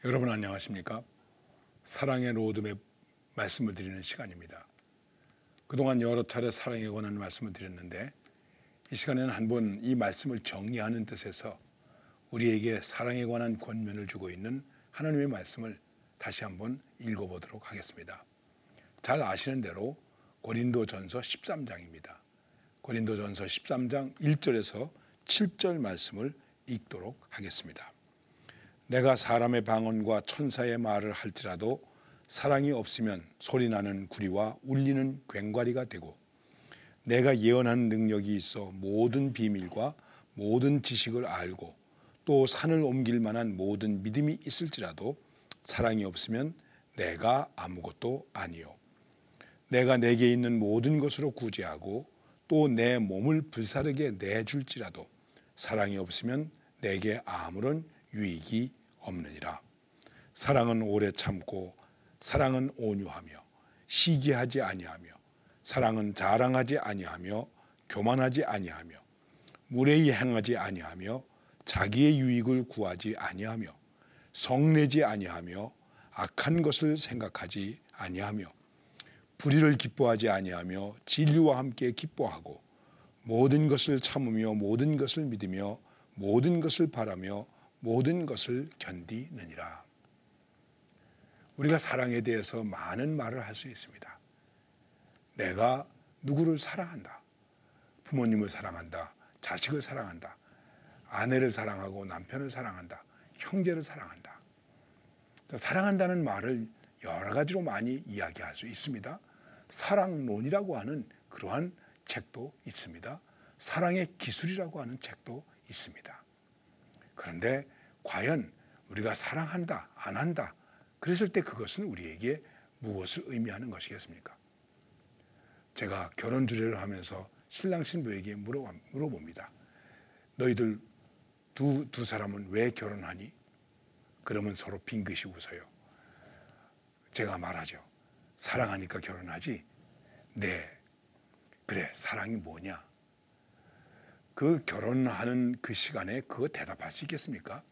여러분 안녕하십니까? 사랑의 로드맵 말씀을 드리는 시간입니다. 그동안 여러 차례 사랑에 관한 말씀을 드렸는데 이 시간에는 한번 이 말씀을 정리하는 뜻에서 우리에게 사랑에 관한 권면을 주고 있는 하나님의 말씀을 다시 한번 읽어보도록 하겠습니다. 잘 아시는 대로 고린도전서 13장입니다. 고린도전서 13장 1절에서 7절 말씀을 읽도록 하겠습니다. 내가 사람의 방언과 천사의 말을 할지라도 사랑이 없으면 소리나는 구리와 울리는 괭과리가 되고, 내가 예언하는 능력이 있어 모든 비밀과 모든 지식을 알고 또 산을 옮길 만한 모든 믿음이 있을지라도 사랑이 없으면 내가 아무것도 아니요. 내가 내게 있는 모든 것으로 구제하고 또 내 몸을 불사르게 내줄지라도 사랑이 없으면 내게 아무런 유익이 없느니라. 사랑은 오래 참고 사랑은 온유하며 시기하지 아니하며 사랑은 자랑하지 아니하며 교만하지 아니하며 무례히 행하지 아니하며 자기의 유익을 구하지 아니하며 성내지 아니하며 악한 것을 생각하지 아니하며 불의를 기뻐하지 아니하며 진리와 함께 기뻐하고 모든 것을 참으며 모든 것을 믿으며 모든 것을 바라며 모든 것을 견디느니라. 우리가 사랑에 대해서 많은 말을 할 수 있습니다. 내가 누구를 사랑한다. 부모님을 사랑한다. 자식을 사랑한다. 아내를 사랑하고 남편을 사랑한다. 형제를 사랑한다. 사랑한다는 말을 여러 가지로 많이 이야기할 수 있습니다. 사랑론이라고 하는 그러한 책도 있습니다. 사랑의 기술이라고 하는 책도 있습니다. 그런데 과연 우리가 사랑한다, 안 한다, 그랬을 때 그것은 우리에게 무엇을 의미하는 것이겠습니까? 제가 결혼 주례를 하면서 신랑 신부에게 물어봅니다. 너희들 두 사람은 왜 결혼하니? 그러면 서로 빙긋이 웃어요. 제가 말하죠. 사랑하니까 결혼하지? 네. 그래, 사랑이 뭐냐? 그 결혼하는 그 시간에 그거 대답할 수 있겠습니까?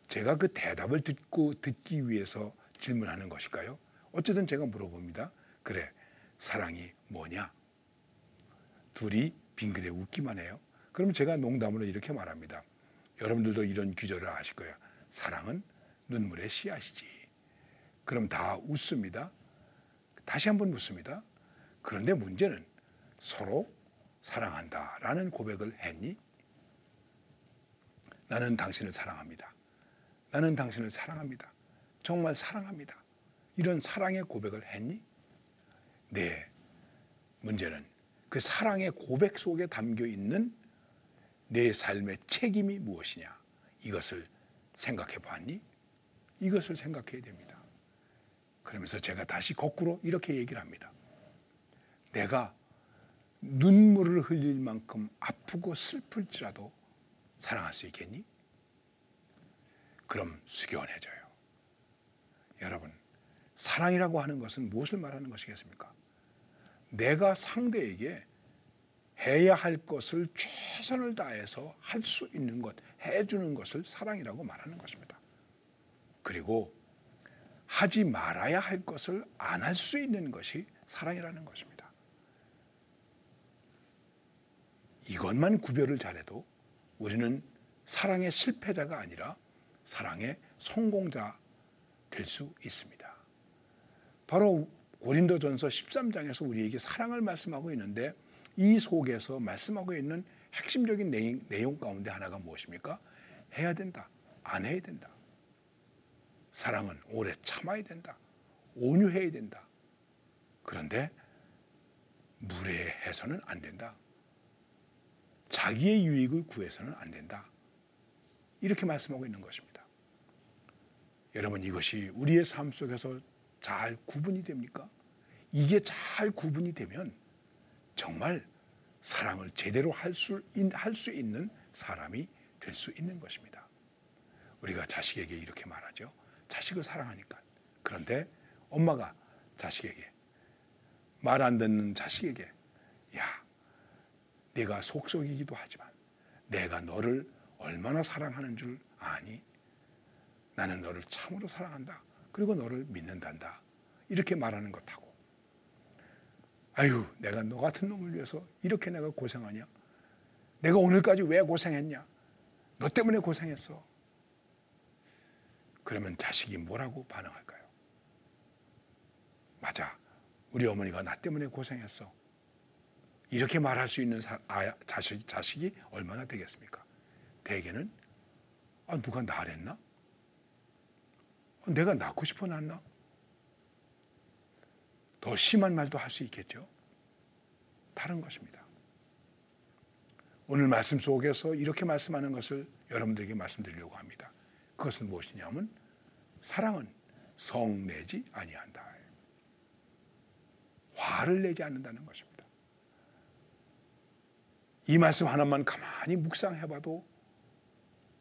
제가 그 대답을 듣기 위해서 질문하는 것일까요? 어쨌든 제가 물어봅니다. 그래, 사랑이 뭐냐? 둘이 빙그레 웃기만 해요. 그럼 제가 농담으로 이렇게 말합니다. 여러분들도 이런 귀절을 아실 거예요. 사랑은 눈물의 씨앗이지. 그럼 다 웃습니다. 다시 한번 묻습니다. 그런데 문제는 서로 사랑한다라는 고백을 했니? 나는 당신을 사랑합니다. 나는 당신을 사랑합니다. 정말 사랑합니다. 이런 사랑의 고백을 했니? 네. 문제는 그 사랑의 고백 속에 담겨 있는 내 삶의 책임이 무엇이냐? 이것을 생각해 봤니? 이것을 생각해야 됩니다. 그러면서 제가 다시 거꾸로 이렇게 얘기를 합니다. 내가 눈물을 흘릴 만큼 아프고 슬플지라도 사랑할 수 있겠니? 그럼 숙연해져요. 여러분, 사랑이라고 하는 것은 무엇을 말하는 것이겠습니까? 내가 상대에게 해야 할 것을 최선을 다해서 할 수 있는 것, 해주는 것을 사랑이라고 말하는 것입니다. 그리고 하지 말아야 할 것을 안 할 수 있는 것이 사랑이라는 것입니다. 이것만 구별을 잘해도 우리는 사랑의 실패자가 아니라 사랑의 성공자 될 수 있습니다. 바로 고린도전서 13장에서 우리에게 사랑을 말씀하고 있는데 이 속에서 말씀하고 있는 핵심적인 내용 가운데 하나가 무엇입니까? 해야 된다. 안 해야 된다. 사랑은 오래 참아야 된다. 온유해야 된다. 그런데 무례해서는 안 된다. 자기의 유익을 구해서는 안 된다. 이렇게 말씀하고 있는 것입니다. 여러분, 이것이 우리의 삶 속에서 잘 구분이 됩니까? 이게 잘 구분이 되면 정말 사랑을 제대로 할 수 있는 사람이 될 수 있는 것입니다. 우리가 자식에게 이렇게 말하죠. 자식을 사랑하니까. 그런데 엄마가 자식에게, 말 안 듣는 자식에게, 야, 내가 속속이기도 하지만 내가 너를 얼마나 사랑하는 줄 아니? 나는 너를 참으로 사랑한다. 그리고 너를 믿는단다. 이렇게 말하는 것하고, 아유, 내가 너 같은 놈을 위해서 이렇게 내가 고생하냐? 내가 오늘까지 왜 고생했냐? 너 때문에 고생했어. 그러면 자식이 뭐라고 반응할까요? 맞아. 우리 어머니가 나 때문에 고생했어. 이렇게 말할 수 있는 자식이 얼마나 되겠습니까? 대개는 누가 나랬나? 내가 낳고 싶어 낳나? 더 심한 말도 할 수 있겠죠. 다른 것입니다. 오늘 말씀 속에서 이렇게 말씀하는 것을 여러분들에게 말씀드리려고 합니다. 그것은 무엇이냐면 사랑은 성내지 아니한다. 화를 내지 않는다는 것입니다. 이 말씀 하나만 가만히 묵상해봐도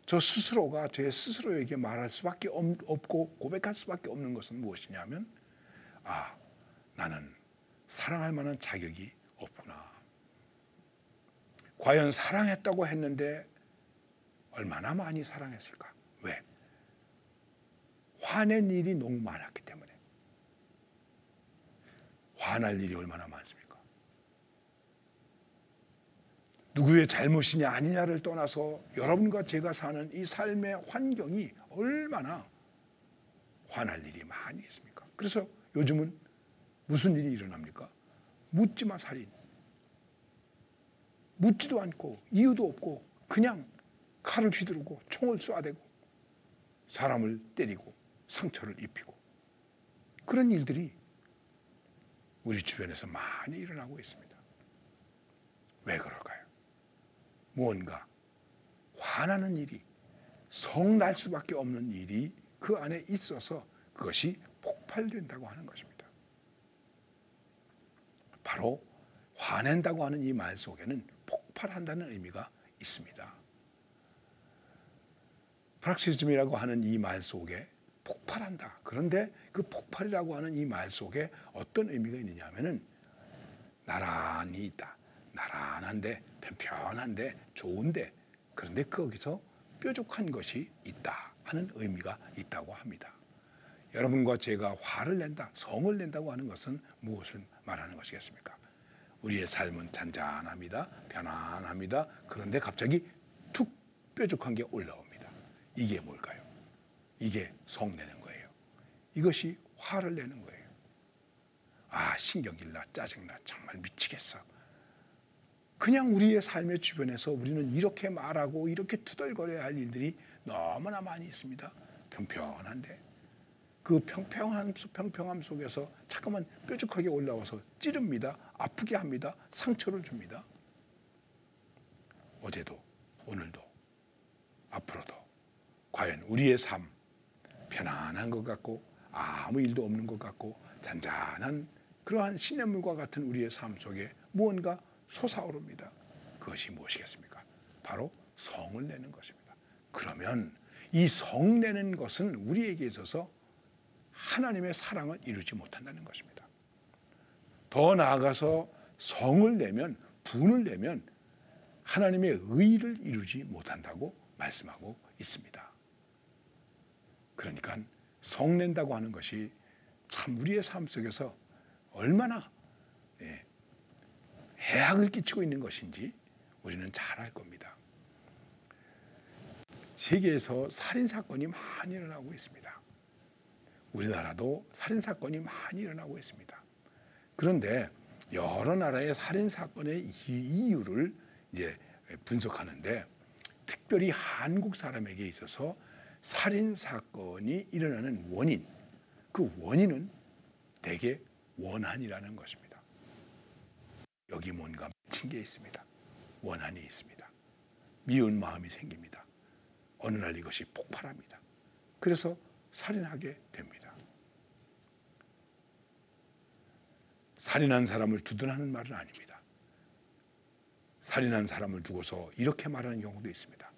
저 스스로가 제 스스로에게 말할 수밖에 없고 고백할 수밖에 없는 것은 무엇이냐면 나는 사랑할 만한 자격이 없구나. 과연 사랑했다고 했는데 얼마나 많이 사랑했을까? 왜? 화낸 일이 너무 많았기 때문에. 화날 일이 얼마나 많습니까? 누구의 잘못이냐 아니냐를 떠나서 여러분과 제가 사는 이 삶의 환경이 얼마나 화날 일이 많이 있습니까? 그래서 요즘은 무슨 일이 일어납니까? 묻지마 살인. 묻지도 않고 이유도 없고 그냥 칼을 휘두르고 총을 쏴대고 사람을 때리고 상처를 입히고 그런 일들이 우리 주변에서 많이 일어나고 있습니다. 왜 그럴까요? 무언가 화나는 일이 성날 수밖에 없는 일이 그 안에 있어서 그것이 폭발된다고 하는 것입니다. 바로 화낸다고 하는 이 말 속에는 폭발한다는 의미가 있습니다. 프락시즘이라고 하는 이 말 속에 폭발한다. 그런데 그 폭발이라고 하는 이 말 속에 어떤 의미가 있느냐 하면은 나란히 있다. 나란한데 편편한데 좋은데 그런데 거기서 뾰족한 것이 있다 하는 의미가 있다고 합니다. 여러분과 제가 화를 낸다, 성을 낸다고 하는 것은 무엇을 말하는 것이겠습니까? 우리의 삶은 잔잔합니다. 편안합니다. 그런데 갑자기 툭 뾰족한 게 올라옵니다. 이게 뭘까요? 이게 성내는 거예요. 이것이 화를 내는 거예요. 신경질나, 짜증나, 정말 미치겠어. 그냥 우리의 삶의 주변에서 우리는 이렇게 말하고 이렇게 투덜거려야 할 일들이 너무나 많이 있습니다. 평평한데 그 평평함 속에서 잠깐만 뾰족하게 올라와서 찌릅니다. 아프게 합니다. 상처를 줍니다. 어제도 오늘도 앞으로도 과연 우리의 삶 편안한 것 같고 아무 일도 없는 것 같고 잔잔한 그러한 시냇물과 같은 우리의 삶 속에 무언가 솟아오릅니다. 그것이 무엇이겠습니까? 바로 성을 내는 것입니다. 그러면 이 성 내는 것은 우리에게 있어서 하나님의 사랑을 이루지 못한다는 것입니다. 더 나아가서 성을 내면 분을 내면 하나님의 의를 이루지 못한다고 말씀하고 있습니다. 그러니까 성낸다고 하는 것이 참 우리의 삶 속에서 얼마나 해악을 끼치고 있는 것인지 우리는 잘 알 겁니다. 세계에서 살인사건이 많이 일어나고 있습니다. 우리나라도 살인사건이 많이 일어나고 있습니다. 그런데 여러 나라의 살인사건의 이유를 이제 분석하는데 특별히 한국 사람에게 있어서 살인사건이 일어나는 원인, 그 원인은 대개 원한이라는 것입니다. 여기 뭔가 맺힌 게 있습니다. 원한이 있습니다. 미운 마음이 생깁니다. 어느 날 이것이 폭발합니다. 그래서 살인하게 됩니다. 살인한 사람을 두둔하는 말은 아닙니다. 살인한 사람을 두고서 이렇게 말하는 경우도 있습니다.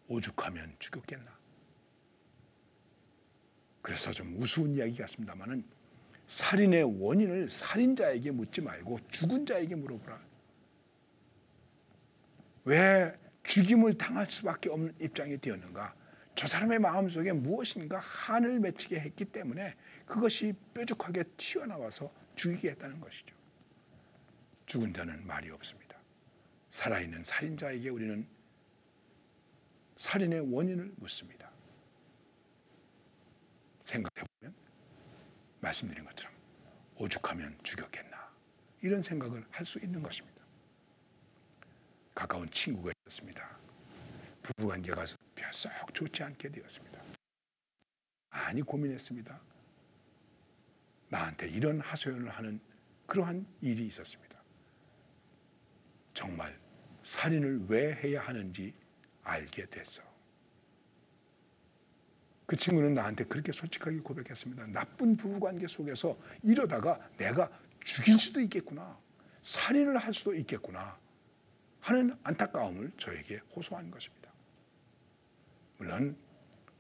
오죽하면 죽였겠나. 그래서 좀 우스운 이야기 같습니다만은 살인의 원인을 살인자에게 묻지 말고 죽은 자에게 물어보라. 왜 죽임을 당할 수밖에 없는 입장이 되었는가? 저 사람의 마음속에 무엇인가 한을 맺히게 했기 때문에 그것이 뾰족하게 튀어나와서 죽이게 했다는 것이죠. 죽은 자는 말이 없습니다. 살아있는 살인자에게 우리는 살인의 원인을 묻습니다. 생각해보면 말씀드린 것처럼 오죽하면 죽였겠나, 이런 생각을 할 수 있는 것입니다. 가까운 친구가 있었습니다. 부부관계가 썩 좋지 않게 되었습니다. 많이 고민했습니다. 나한테 이런 하소연을 하는 그러한 일이 있었습니다. 정말 살인을 왜 해야 하는지 알게 됐어. 그 친구는 나한테 그렇게 솔직하게 고백했습니다. 나쁜 부부관계 속에서 이러다가 내가 죽일 수도 있겠구나, 살인을 할 수도 있겠구나 하는 안타까움을 저에게 호소한 것입니다. 물론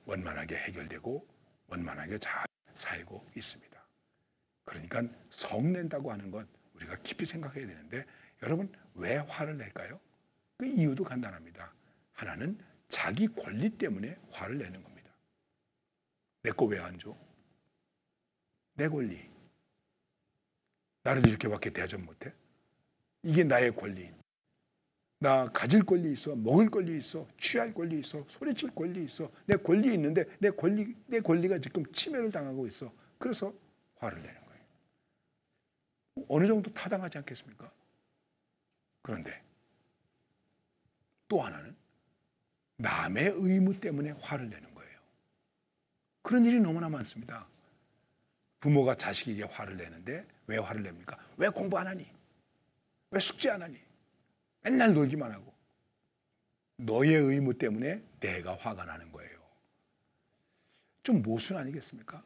원만하게 해결되고 원만하게 잘 살고 있습니다. 그러니까 성낸다고 하는 것 우리가 깊이 생각해야 되는데, 여러분 왜 화를 낼까요? 그 이유도 간단합니다. 하나는 자기 권리 때문에 화를 내는 겁니다. 내 거 왜 안 줘? 내 권리. 나를 이렇게밖에 대접 못해? 이게 나의 권리. 나 가질 권리 있어, 먹을 권리 있어, 취할 권리 있어, 소리칠 권리 있어. 내 권리 있는데 내 권리가 지금 침해를 당하고 있어. 그래서 화를 내는 거예요. 어느 정도 타당하지 않겠습니까? 그런데 또 하나는 남의 의무 때문에 화를 내는 거예요. 그런 일이 너무나 많습니다. 부모가 자식에게 화를 내는데 왜 화를 냅니까? 왜 공부 안 하니? 왜 숙제 안 하니? 맨날 놀기만 하고. 너의 의무 때문에 내가 화가 나는 거예요. 좀 모순 아니겠습니까?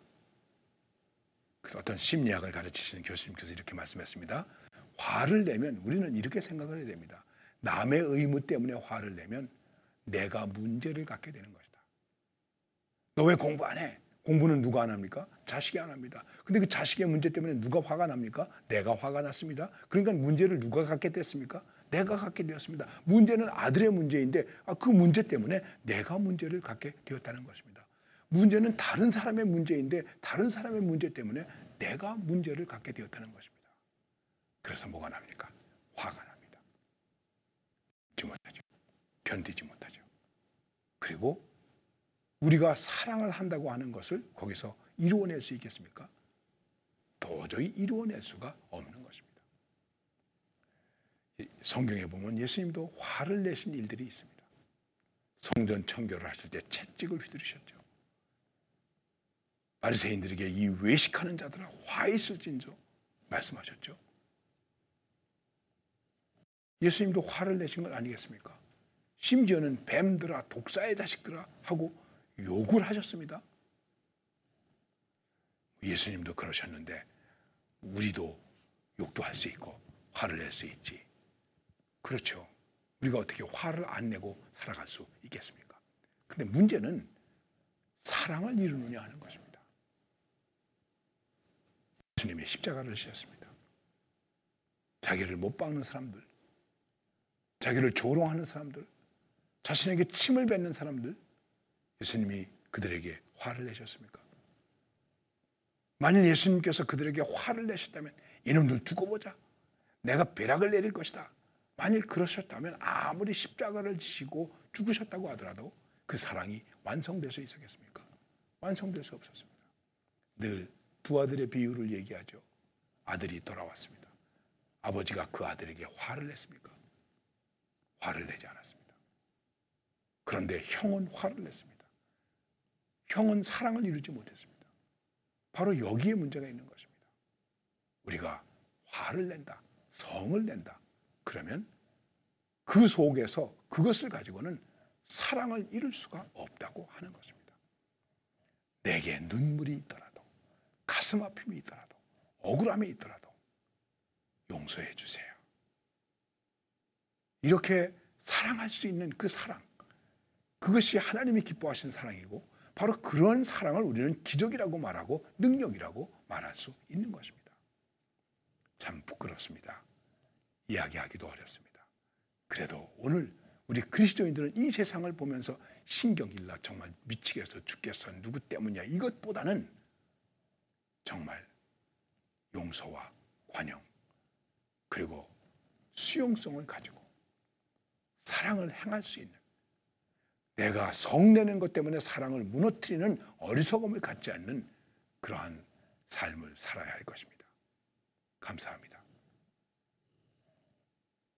그래서 어떤 심리학을 가르치시는 교수님께서 이렇게 말씀했습니다. 화를 내면 우리는 이렇게 생각을 해야 됩니다. 남의 의무 때문에 화를 내면 내가 문제를 갖게 되는 것이다. 너 왜 공부 안 해? 공부는 누가 안 합니까? 자식이 안 합니다. 근데 그 자식의 문제 때문에 누가 화가 납니까? 내가 화가 났습니다. 그러니까 문제를 누가 갖게 됐습니까? 내가 갖게 되었습니다. 문제는 아들의 문제인데 그 문제 때문에 내가 문제를 갖게 되었다는 것입니다. 문제는 다른 사람의 문제인데 다른 사람의 문제 때문에 내가 문제를 갖게 되었다는 것입니다. 그래서 뭐가 납니까? 화가 납니다. 견디지 못하죠. 견디지 못하죠. 그리고 우리가 사랑을 한다고 하는 것을 거기서 이루어낼 수 있겠습니까? 도저히 이루어낼 수가 없는 것입니다. 성경에 보면 예수님도 화를 내신 일들이 있습니다. 성전 청결을 하실 때 채찍을 휘두르셨죠. 바리새인들에게 이 외식하는 자들아 화 있을진저 말씀하셨죠. 예수님도 화를 내신 건 아니겠습니까? 심지어는 뱀들아 독사의 자식들아 하고 욕을 하셨습니다. 예수님도 그러셨는데 우리도 욕도 할 수 있고 화를 낼 수 있지. 그렇죠. 우리가 어떻게 화를 안 내고 살아갈 수 있겠습니까? 근데 문제는 사랑을 이루느냐 하는 것입니다. 예수님이 십자가를 지셨습니다. 자기를 못 박는 사람들, 자기를 조롱하는 사람들, 자신에게 침을 뱉는 사람들, 예수님이 그들에게 화를 내셨습니까? 만일 예수님께서 그들에게 화를 내셨다면 이놈들 두고 보자. 내가 벼락을 내릴 것이다. 만일 그러셨다면 아무리 십자가를 지시고 죽으셨다고 하더라도 그 사랑이 완성될 수 있었겠습니까? 완성될 수 없었습니다. 늘 두 아들의 비유를 얘기하죠. 아들이 돌아왔습니다. 아버지가 그 아들에게 화를 냈습니까? 화를 내지 않았습니다. 그런데 형은 화를 냈습니다. 형은 사랑을 이루지 못했습니다. 바로 여기에 문제가 있는 것입니다. 우리가 화를 낸다, 성을 낸다. 그러면 그 속에서 그것을 가지고는 사랑을 이룰 수가 없다고 하는 것입니다. 내게 눈물이 있더라도, 가슴 아픔이 있더라도, 억울함이 있더라도 용서해 주세요. 이렇게 사랑할 수 있는 그 사랑, 그것이 하나님이 기뻐하시는 사랑이고 바로 그런 사랑을 우리는 기적이라고 말하고 능력이라고 말할 수 있는 것입니다. 참 부끄럽습니다. 이야기하기도 어렵습니다. 그래도 오늘 우리 그리스도인들은 이 세상을 보면서 신경일라 정말 미치겠어 죽겠어 누구 때문이야 이것보다는 정말 용서와 관용 그리고 수용성을 가지고 사랑을 행할 수 있는 내가 성내는 것 때문에 사랑을 무너뜨리는 어리석음을 갖지 않는 그러한 삶을 살아야 할 것입니다. 감사합니다.